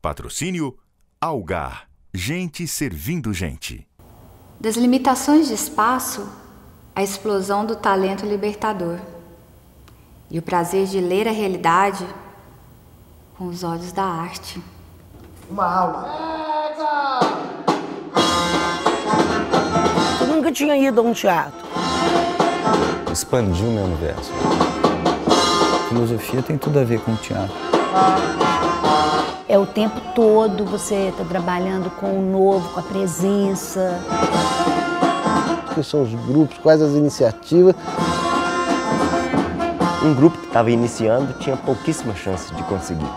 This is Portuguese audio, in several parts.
Patrocínio Algar. Gente servindo gente. Das limitações de espaço, a explosão do talento libertador. E o prazer de ler a realidade com os olhos da arte. Uma aula. Eu nunca tinha ido a um teatro. Expandiu meu universo. Filosofia tem tudo a ver com o teatro. É o tempo todo você está trabalhando com o novo, com a presença. Quais são os grupos, quais as iniciativas? Um grupo que estava iniciando tinha pouquíssima chance de conseguir.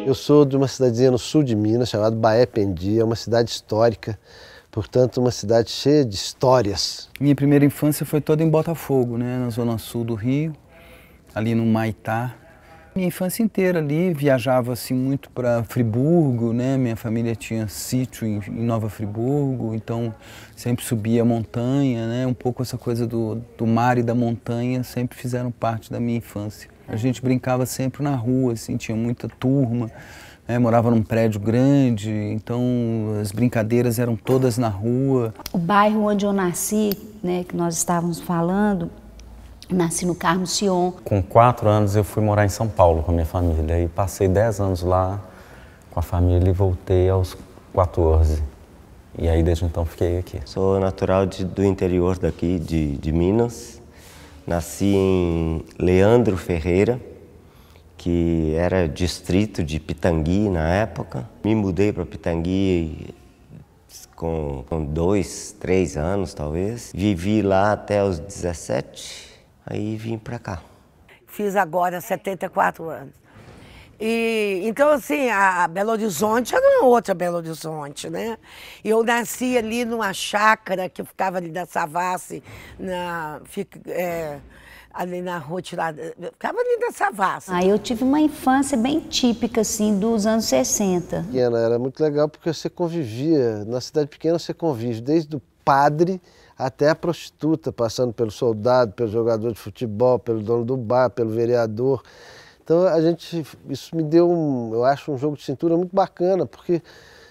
Eu sou de uma cidadezinha no sul de Minas, chamada Baé-Pendi, é uma cidade histórica, portanto uma cidade cheia de histórias. Minha primeira infância foi toda em Botafogo, né, na zona sul do Rio, ali no Maitá. Minha infância inteira ali, viajava assim muito para Friburgo, né, minha família tinha sítio em Nova Friburgo, então sempre subia a montanha, né, um pouco essa coisa do mar e da montanha sempre fizeram parte da minha infância. A gente brincava sempre na rua, assim, tinha muita turma, né, morava num prédio grande, então as brincadeiras eram todas na rua. O bairro onde eu nasci, né, que nós estávamos falando, nasci no Carmo Sion. Com 4 anos eu fui morar em São Paulo com a minha família e passei 10 anos lá com a família e voltei aos 14. E aí desde então fiquei aqui. Sou natural do interior daqui, de Minas. Nasci em Leandro Ferreira, que era distrito de Pitangui na época. Me mudei para Pitangui com 2, 3 anos talvez. Vivi lá até os 17, aí vim para cá. Fiz agora 74 anos. E, então, assim, a Belo Horizonte era outra Belo Horizonte, né? Eu nasci ali numa chácara que ficava ali da Savassi, ali na rua Tirada, ficava ali da Savassi. Eu tive uma infância bem típica, assim, dos anos 60. Era muito legal porque você convivia, na cidade pequena você convive desde o padre até a prostituta, passando pelo soldado, pelo jogador de futebol, pelo dono do bar, pelo vereador. Então isso me deu, eu acho, um jogo de cintura muito bacana, porque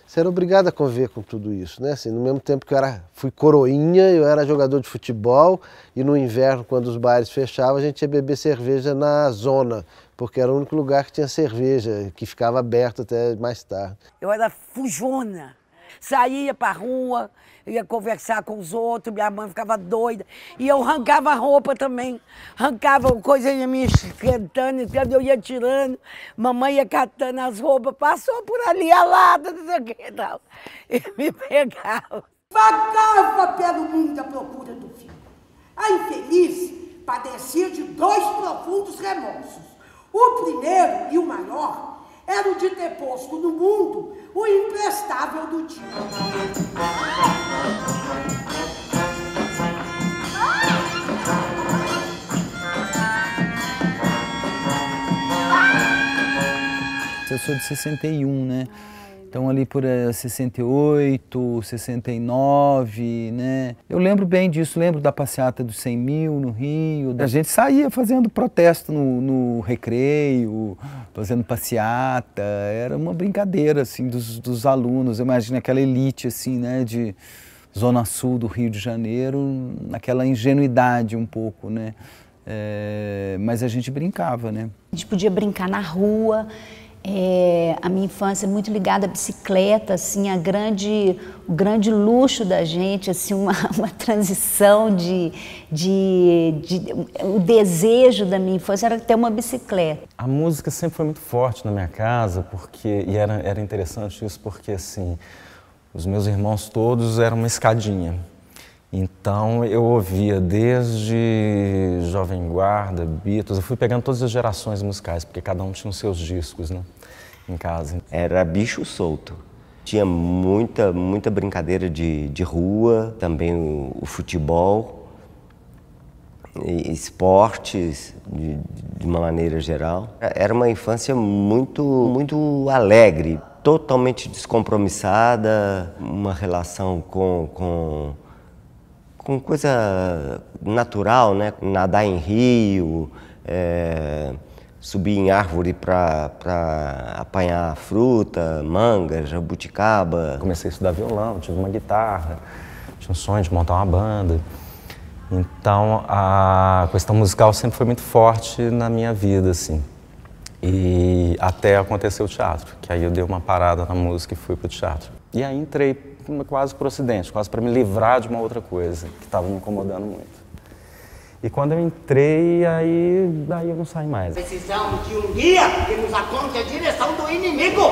você era obrigado a conviver com tudo isso, né? Assim, no mesmo tempo que fui coroinha, eu era jogador de futebol e no inverno, quando os bares fechavam, a gente ia beber cerveja na zona, porque era o único lugar que tinha cerveja, que ficava aberto até mais tarde. Eu era fujona, saía pra rua, ia conversar com os outros, minha mãe ficava doida. E eu arrancava a roupa também, arrancava coisa, ia me esquentando, então eu ia tirando, mamãe ia catando as roupas, passou por ali alada, não sei o que tal, e me pegava. Vagava pelo mundo à procura do filho. A infeliz padecia de 2 profundos remorsos. O primeiro e o maior era o de ter posto no mundo o imprestável do tio. Eu sou de 61, né? Então ali por 68, 69, né? Eu lembro bem disso, lembro da passeata dos 100 mil no Rio. A gente saía fazendo protesto no recreio, fazendo passeata. Era uma brincadeira, assim, dos alunos. Imagina aquela elite, assim, né? De zona sul do Rio de Janeiro, naquela ingenuidade um pouco, né? Mas a gente brincava, né? A gente podia brincar na rua. A minha infância é muito ligada à bicicleta, assim, o grande luxo da gente, assim, uma transição o desejo da minha infância era ter uma bicicleta. A música sempre foi muito forte na minha casa, e era interessante isso porque, assim, os meus irmãos todos eram uma escadinha. Então eu ouvia desde Jovem Guarda, Beatles, eu fui pegando todas as gerações musicais, porque cada um tinha os seus discos, né, em casa. Era bicho solto. Tinha muita brincadeira de rua, também o futebol, esportes de uma maneira geral. Era uma infância muito alegre, totalmente descompromissada, uma relação com coisa natural, né? Nadar em rio, subir em árvore para apanhar fruta, manga, jabuticaba. Comecei a estudar violão, tive uma guitarra, tinha um sonho de montar uma banda. Então a questão musical sempre foi muito forte na minha vida, assim. E até acontecer o teatro, que aí eu dei uma parada na música e fui pro teatro. E aí entrei quase por acidente, quase para me livrar de uma outra coisa que estava me incomodando muito. E quando eu entrei, aí eu não saí mais. Precisamos de um guia que nos aponte a direção do inimigo.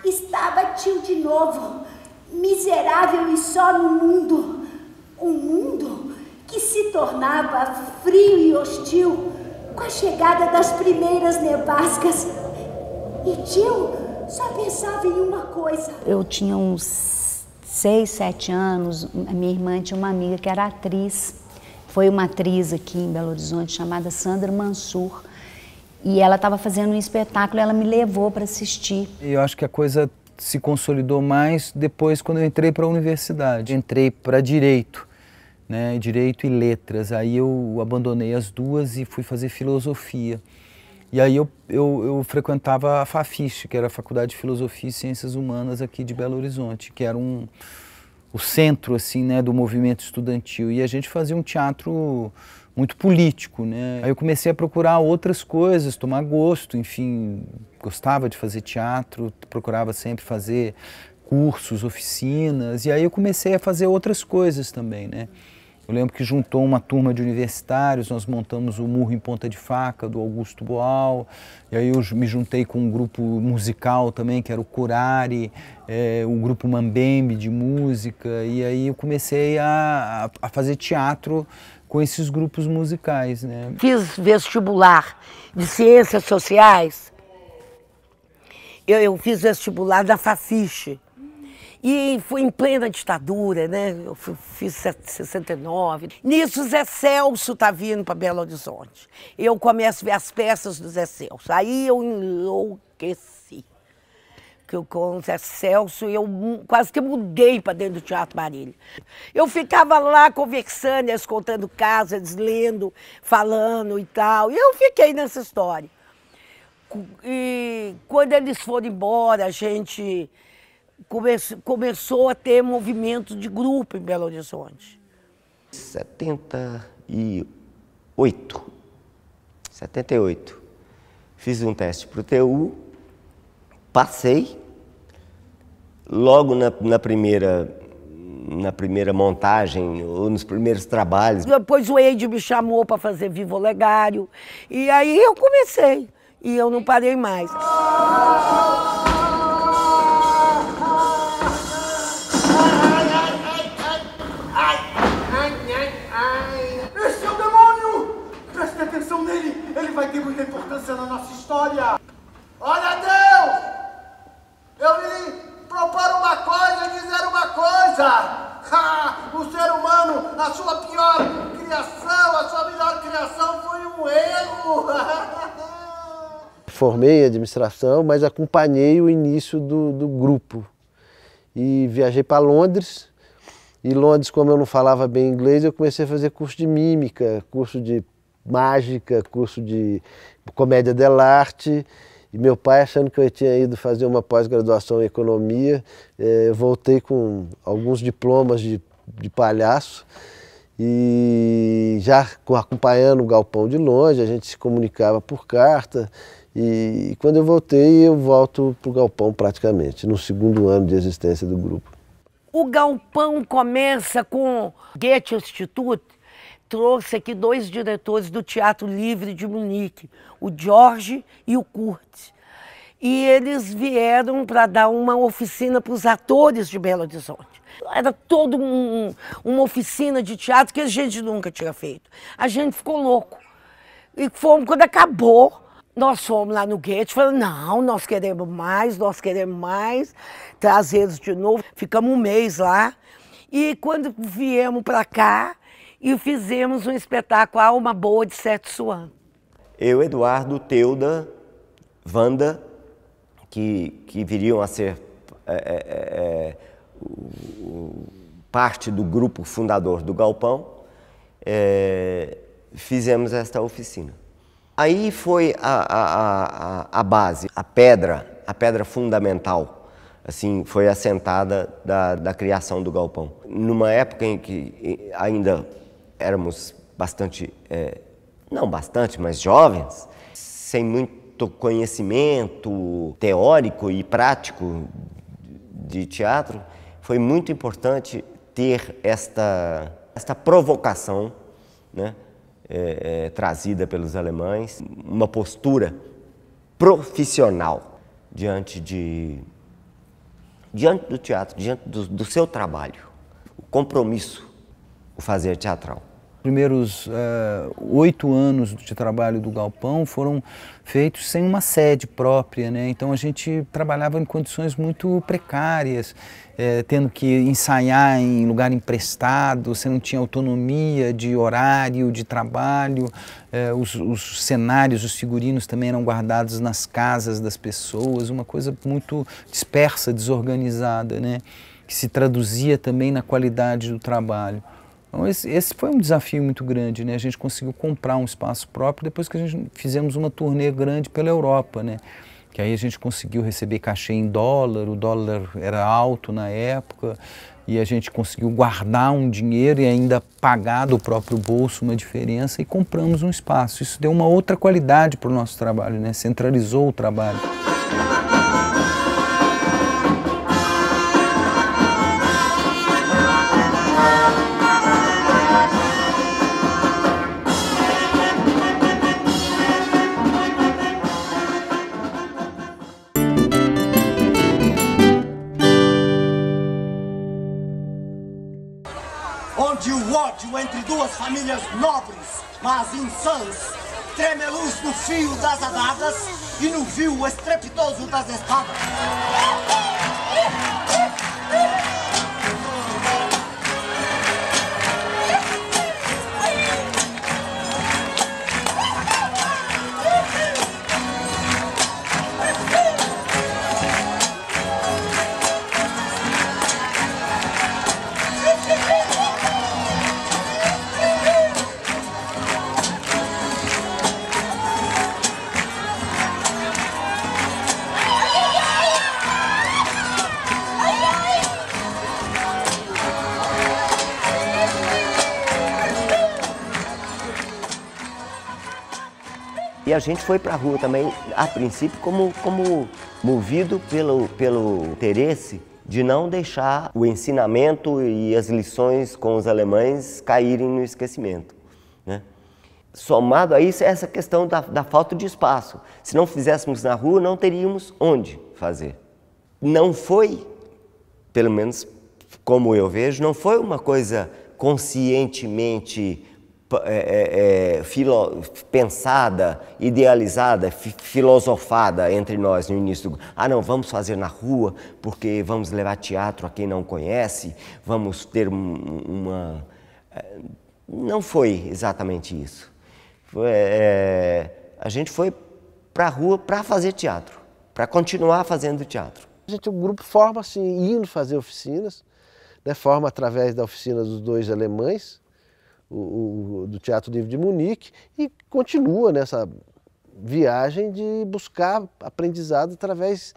Estava tio de novo, miserável e só no mundo. Um mundo que se tornava frio e hostil com a chegada das primeiras nevascas. E tio só pensava em uma coisa. Eu tinha uns 6, 7 anos, a minha irmã tinha uma amiga que era atriz. Foi uma atriz aqui em Belo Horizonte chamada Sandra Mansur. E ela estava fazendo um espetáculo e ela me levou para assistir. Eu acho que a coisa se consolidou mais depois quando eu entrei para a universidade. Entrei para Direito. Né, Direito e Letras, aí eu abandonei as duas e fui fazer Filosofia. E aí eu frequentava a Fafiche, que era a Faculdade de Filosofia e Ciências Humanas aqui de Belo Horizonte, que era o centro, assim, né, do movimento estudantil. E a gente fazia um teatro muito político, né? Aí eu comecei a procurar outras coisas, tomar gosto, enfim, gostava de fazer teatro, procurava sempre fazer cursos, oficinas, e aí eu comecei a fazer outras coisas também, né? Eu lembro que juntou uma turma de universitários, nós montamos o Murro em Ponta de Faca, do Augusto Boal, e aí eu me juntei com um grupo musical também, que era o Curari, o grupo Mambembe de música, e aí eu comecei a fazer teatro com esses grupos musicais, né? Fiz vestibular de Ciências Sociais, eu fiz vestibular da Fafiche. E foi em plena ditadura, né? Eu fiz 69. Nisso, Zé Celso tá vindo para Belo Horizonte. Eu começo a ver as peças do Zé Celso. Aí eu enlouqueci. Com o Zé Celso, eu quase que mudei para dentro do Teatro Marília. Eu ficava lá conversando, eles contando casos, eles lendo, falando e tal. E eu fiquei nessa história. E quando eles foram embora, a gente começou a ter movimento de grupo em Belo Horizonte. 78. Fiz um teste para o TU, passei. Logo na primeira montagem, ou nos primeiros trabalhos. Depois o Eide me chamou para fazer Vivo Olegário. E aí eu comecei. E eu não parei mais. Esse é o demônio! Preste atenção nele! Ele vai ter muita importância na nossa história! Olha, Deus! Eu vim propor uma coisa e dizer uma coisa! O ser humano, a sua pior criação, a sua melhor criação foi um erro! Formei em administração, mas acompanhei o início do grupo. E viajei para Londres. E Londres, como eu não falava bem inglês, eu comecei a fazer curso de mímica, curso de mágica, curso de comédia dell'arte, e meu pai, achando que eu tinha ido fazer uma pós-graduação em economia, voltei com alguns diplomas de palhaço, e já acompanhando o Galpão de longe, a gente se comunicava por carta, e quando eu voltei, eu volto para o Galpão praticamente, no segundo ano de existência do grupo. O Galpão começa com Goethe Institut, trouxe aqui 2 diretores do Teatro Livre de Munique, o Jorge e o Kurt. E eles vieram para dar uma oficina para os atores de Belo Horizonte. Era toda uma oficina de teatro que a gente nunca tinha feito. A gente ficou louco. E fomos, quando acabou, nós fomos lá no Goethe, falamos, não, nós queremos mais, trazer eles de novo. Ficamos um mês lá. E quando viemos para cá, e fizemos um espetáculo Alma Boa de Sete Suan. Eu, Eduardo, Teuda, Wanda, que viriam a ser parte do grupo fundador do Galpão, fizemos esta oficina. Aí foi a base, a pedra fundamental, assim, foi assentada da criação do Galpão. Numa época em que ainda éramos bastante, não bastante, mas jovens, sem muito conhecimento teórico e prático de teatro, foi muito importante ter esta provocação, né, trazida pelos alemães, uma postura profissional diante do teatro, diante do seu trabalho, o compromisso, o fazer teatral. Os primeiros 8 anos de trabalho do Galpão foram feitos sem uma sede própria, né? Então a gente trabalhava em condições muito precárias, tendo que ensaiar em lugar emprestado, você não tinha autonomia de horário, de trabalho, os cenários, os figurinos também eram guardados nas casas das pessoas, uma coisa muito dispersa, desorganizada, né? Que se traduzia também na qualidade do trabalho. Então esse foi um desafio muito grande, né? A gente conseguiu comprar um espaço próprio depois que a gente fizemos uma turnê grande pela Europa, né? Que aí a gente conseguiu receber cachê em dólar, o dólar era alto na época, e a gente conseguiu guardar um dinheiro e ainda pagar do próprio bolso uma diferença e compramos um espaço. Isso deu uma outra qualidade para o nosso trabalho, né? Centralizou o trabalho. Onde o ódio entre duas famílias nobres, mas insãs, treme a luz no fio das adagas e no vil estrepitoso das espadas. E a gente foi para a rua também, a princípio, como movido pelo interesse de não deixar o ensinamento e as lições com os alemães caírem no esquecimento, né? Somado a isso, essa questão da falta de espaço. Se não fizéssemos na rua, não teríamos onde fazer. Não foi, pelo menos como eu vejo, não foi uma coisa conscientemente pensada, idealizada, filosofada entre nós no início. Ah, não, vamos fazer na rua porque vamos levar teatro a quem não conhece, vamos ter uma... Não foi exatamente isso. A gente foi para a rua para fazer teatro, para continuar fazendo teatro. O grupo forma assim, indo fazer oficinas, né, forma através da oficina dos 2 alemães, do Teatro Livre de Munique, e continua viagem de buscar aprendizado através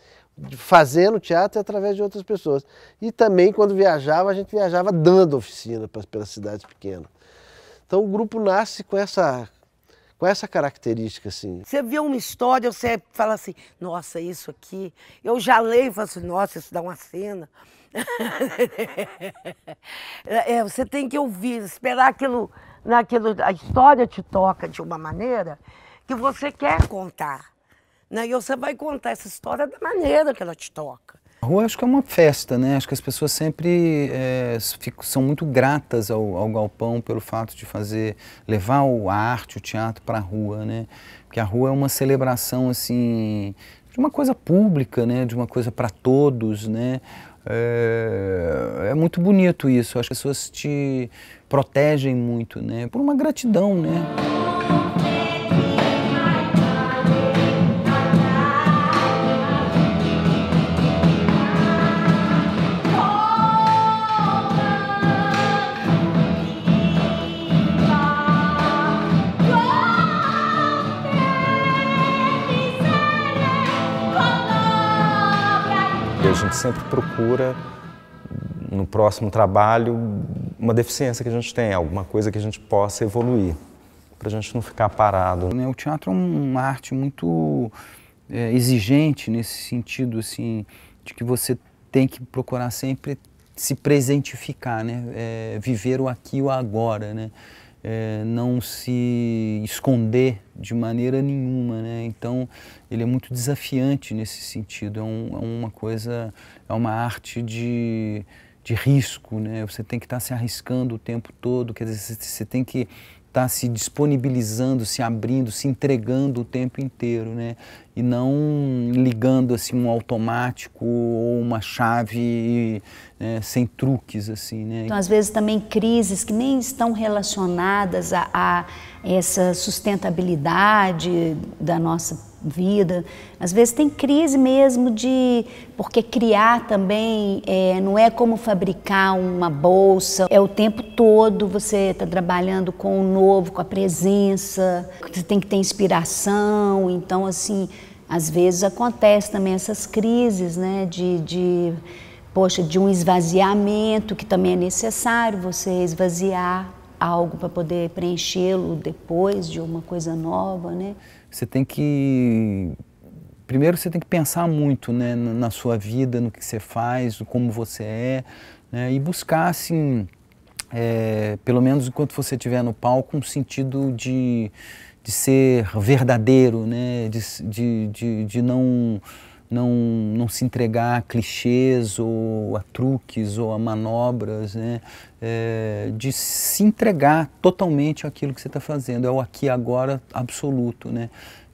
fazendo teatro através de outras pessoas. E também, quando viajava, a gente viajava dando oficina pelas cidades pequenas. Então o grupo nasce com essa característica, assim. Você vê uma história, você fala assim, nossa, isso aqui... Eu já leio e falo assim, nossa, isso dá uma cena. Você tem que ouvir, esperar aquilo... A história te toca de uma maneira que você quer contar. Né? E você vai contar essa história da maneira que ela te toca. A rua acho que é uma festa, né? Acho que as pessoas sempre são muito gratas ao Galpão pelo fato de levar a arte, o teatro para a rua, né? Porque a rua é uma celebração, assim, de uma coisa pública, né? De uma coisa para todos, né? É muito bonito isso. As pessoas te protegem muito, né? Por uma gratidão, né? A gente sempre procura, no próximo trabalho, uma deficiência que a gente tem, alguma coisa que a gente possa evoluir, para a gente não ficar parado. O teatro é uma arte muito exigente nesse sentido, assim, de que você tem que procurar sempre se presentificar, né? Viver o aqui e o agora, né? Não se esconder de maneira nenhuma, né? Então ele é muito desafiante nesse sentido, é uma arte de risco, né? Você tem que estar se arriscando o tempo todo, quer dizer, você tem que estar se disponibilizando, se abrindo, se entregando o tempo inteiro, né? E não ligando assim um automático ou uma chave sem truques, assim, né? Então, às vezes também crises que nem estão relacionadas a essa sustentabilidade da nossa vida. Às vezes tem crise mesmo porque criar também não é como fabricar uma bolsa, é o tempo todo você está trabalhando com o novo, com a presença, você tem que ter inspiração, então assim, às vezes acontece também essas crises, né, de um esvaziamento, que também é necessário você esvaziar algo para poder preenchê-lo depois de uma coisa nova, né? Você tem que... Primeiro você tem que pensar muito, né, na sua vida, no que você faz, como você é, né, e buscar, assim, pelo menos enquanto você estiver no palco, um sentido de ser verdadeiro, né, de não se entregar a clichês ou a truques ou a manobras, né? De se entregar totalmente àquilo que você está fazendo, é o aqui e agora absoluto, né?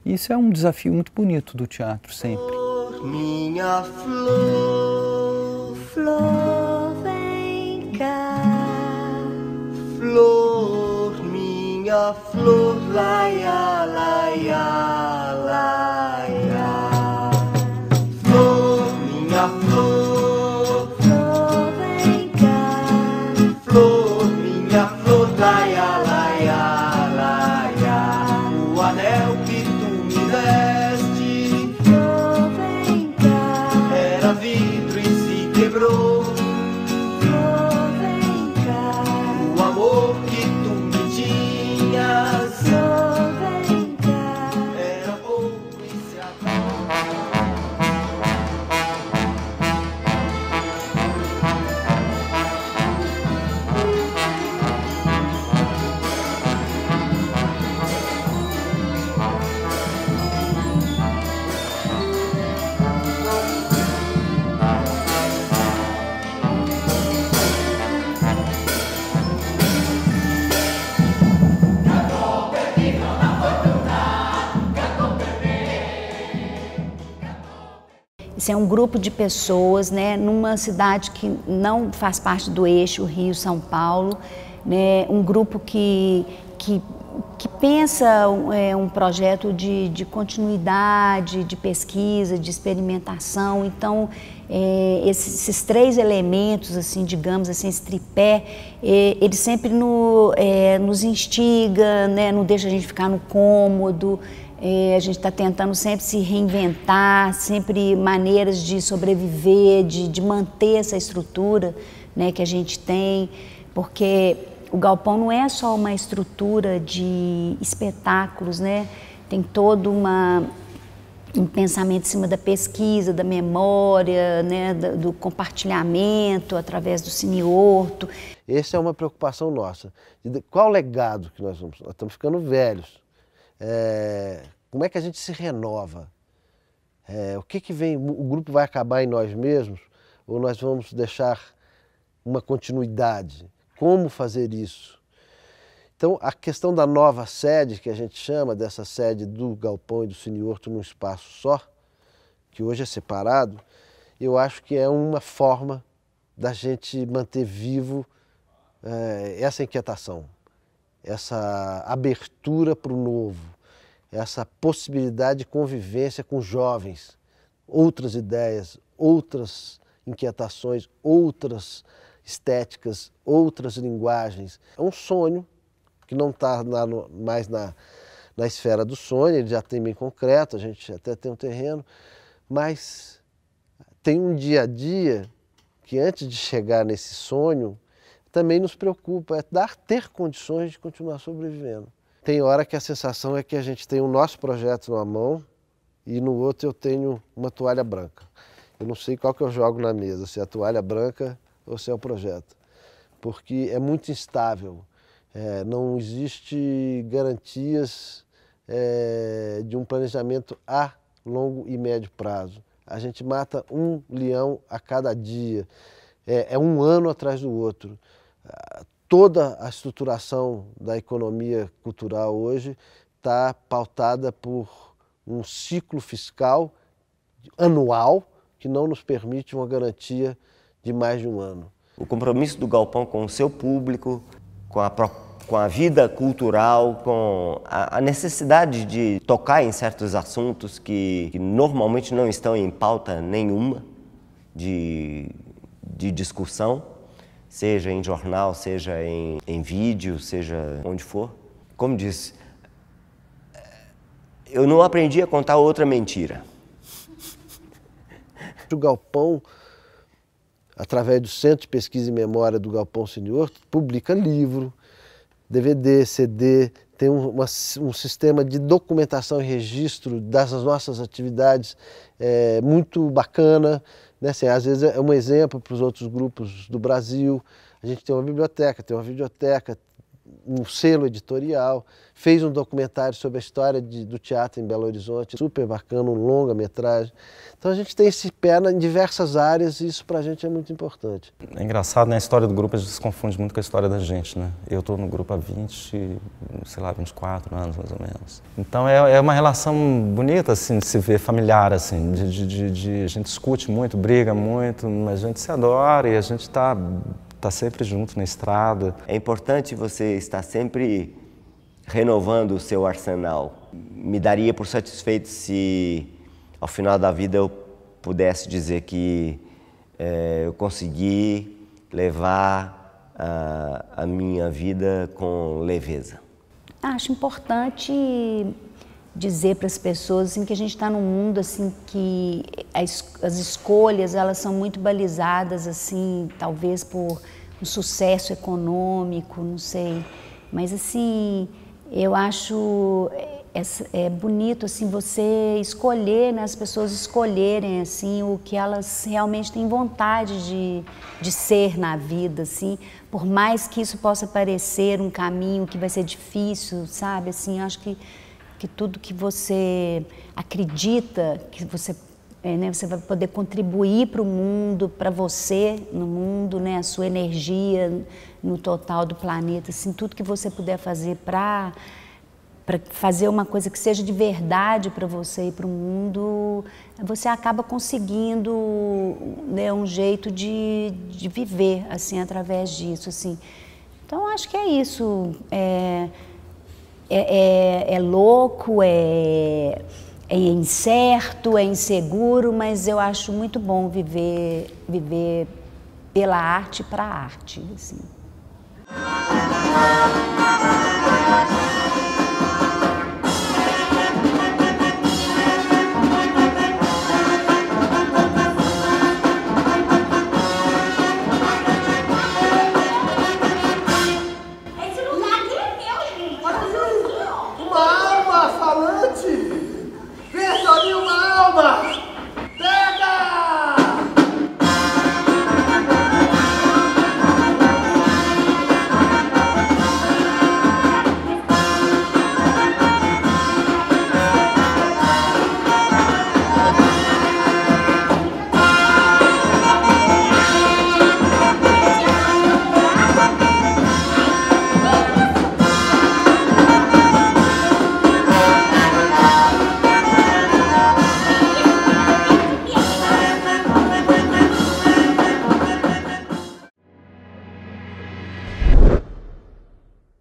Isso é um desafio muito bonito do teatro, sempre. Minha flor, flor, vem cá. Flor, minha flor, laia, laia, laia. Flor, minha flor, flor, vem cá. Flor, minha flor, laia, laia, laia. O anel que tu me deste, flor, vem cá. Era vidro e se quebrou. Flor, vem cá. O amor que tu me tinhas, flor, vem cá. Era pouco e se acabou. Esse é um grupo de pessoas, né, numa cidade que não faz parte do eixo Rio-São Paulo, né, um grupo que pensa um projeto de continuidade, de pesquisa, de experimentação. Então, esses três elementos, assim, digamos assim, esse tripé, ele sempre nos instiga, né, não deixa a gente ficar no cômodo. A gente está tentando sempre se reinventar, sempre maneiras de sobreviver, de manter essa estrutura, né, que a gente tem, porque o galpão não é só uma estrutura de espetáculos, né? Tem todo um pensamento em cima da pesquisa, da memória, né, do compartilhamento através do Cine Horto. Essa é uma preocupação nossa. Qual o legado que nós vamos? Nós estamos ficando velhos. Como é que a gente se renova? O que vem? O grupo vai acabar em nós mesmos ou nós vamos deixar uma continuidade? Como fazer isso? Então, a questão da nova sede, que a gente chama dessa sede do Galpão e do Cine Horto num espaço só, que hoje é separado, eu acho que é uma forma da gente manter vivo essa inquietação, essa abertura para o novo, essa possibilidade de convivência com jovens, outras ideias, outras inquietações, outras estéticas, outras linguagens. É um sonho que não está mais na esfera do sonho, ele já tem bem concreto, a gente até tem um terreno, mas tem um dia a dia que antes de chegar nesse sonho, também nos preocupa, ter condições de continuar sobrevivendo. Tem hora que a sensação é que a gente tem o nosso projeto numa mão e no outro eu tenho uma toalha branca. Eu não sei qual que eu jogo na mesa, se é a toalha branca ou se é o projeto, porque é muito instável. Não existe garantias de um planejamento a longo e médio prazo. A gente mata um leão a cada dia, é um ano atrás do outro. Toda a estruturação da economia cultural hoje está pautada por um ciclo fiscal anual que não nos permite uma garantia de mais de um ano. O compromisso do Galpão com o seu público, com a vida cultural, com a necessidade de tocar em certos assuntos que normalmente não estão em pauta nenhuma de discussão, seja em jornal, seja em vídeo, seja onde for. Como disse, eu não aprendi a contar outra mentira. O Galpão, através do Centro de Pesquisa e Memória do Galpão Cine Horto, publica livro, DVD, CD, tem um sistema de documentação e registro das nossas atividades muito bacana, né? Assim, às vezes é um exemplo para os outros grupos do Brasil. A gente tem uma biblioteca, tem uma videoteca, um selo editorial, fez um documentário sobre a história do teatro em Belo Horizonte, super bacana, um longa-metragem. Então a gente tem esse pé em diversas áreas e isso pra gente é muito importante. É engraçado, né? A história do grupo a gente se confunde muito com a história da gente, né? Eu estou no grupo há 24 anos, mais ou menos. Então é uma relação bonita, assim, de se ver familiar, assim, a gente discute muito, briga muito, mas a gente se adora e a gente está sempre junto na estrada. É importante você estar sempre renovando o seu arsenal. Me daria por satisfeito se, ao final da vida, eu pudesse dizer que eu consegui levar a minha vida com leveza. Acho importante dizer para as pessoas assim, que a gente está num mundo assim, que as escolhas elas são muito balizadas, assim, talvez por um sucesso econômico, não sei. Mas assim, eu acho bonito assim, você escolher, né, as pessoas escolherem assim, o que elas realmente têm vontade de ser na vida, assim, por mais que isso possa parecer um caminho que vai ser difícil, sabe? Assim, eu acho que tudo que você acredita, que você, né, você vai poder contribuir para o mundo, para você no mundo, né, a sua energia no total do planeta, assim, tudo que você puder fazer para fazer uma coisa que seja de verdade para você e para o mundo, você acaba conseguindo, né, um jeito de viver assim, através disso. Assim. Então, acho que é isso. É louco, é incerto, é inseguro, mas eu acho muito bom viver pela arte e para a arte. Assim.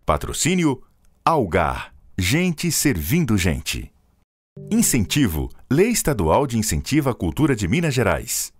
Patrocínio Algar, gente servindo gente. Incentivo, Lei Estadual de Incentivo à Cultura de Minas Gerais.